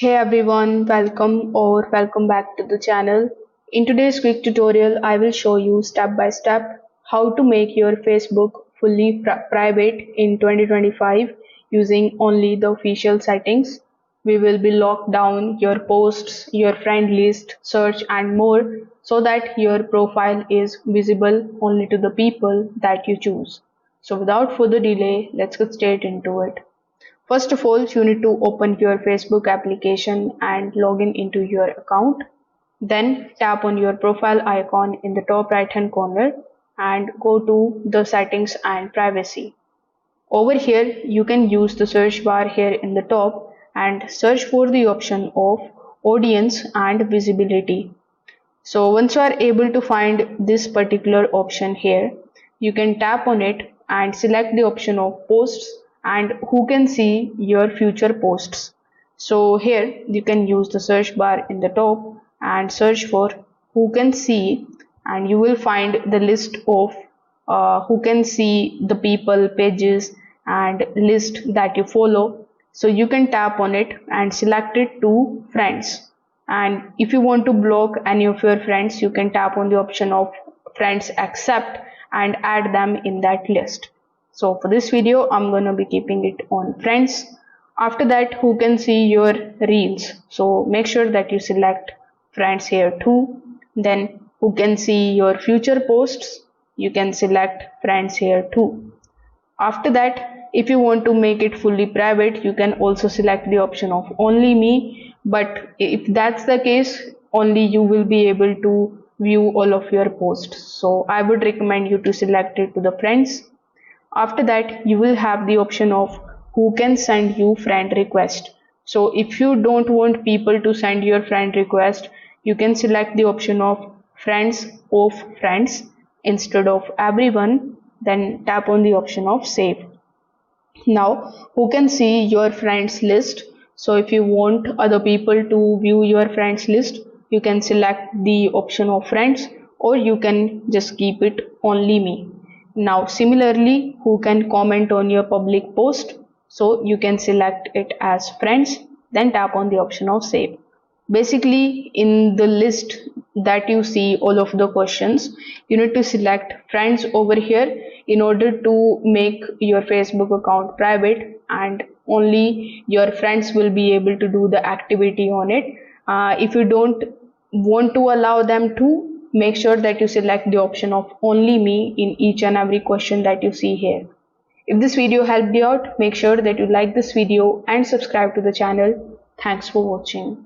Hey everyone, welcome back to the channel. In today's quick tutorial, I will show you step by step how to make your Facebook fully private in 2025 using only the official settings. We will be locked down your posts, your friend list, search and more so that your profile is visible only to the people that you choose. So without further delay, let's get straight into it. First of all, you need to open your Facebook application and log in into your account. Then tap on your profile icon in the top right hand corner and go to the settings and privacy. Over here, you can use the search bar here in the top and search for the option of audience and visibility. So once you are able to find this particular option here, you can tap on it and select the option of posts and who can see your future posts. So here you can use the search bar in the top and search for who can see, and you will find the list of who can see the people, pages and list that you follow. So you can tap on it and select it to friends, and if you want to block any of your friends, you can tap on the option of friends accept and add them in that list. So for this video, I'm going to be keeping it on friends. After that, who can see your reels? So make sure that you select friends here too. Then who can see your future posts? You can select friends here too. After that, if you want to make it fully private, you can also select the option of only me. But if that's the case, only you will be able to view all of your posts. So I would recommend you to select it to the friends. After that, you will have the option of who can send you friend request. So if you don't want people to send your friend request, you can select the option of friends of friends instead of everyone, then tap on the option of save. Now who can see your friends list? So if you want other people to view your friends list, you can select the option of friends, or you can just keep it only me. Now similarly, who can comment on your public post? So you can select it as friends, then tap on the option of save. Basically, in the list that you see all of the questions, you need to select friends over here in order to make your Facebook account private, and only your friends will be able to do the activity on it. If you don't want to allow them to, make sure that you select the option of only me in each and every question that you see here. If this video helped you out, make sure that you like this video and subscribe to the channel. Thanks for watching.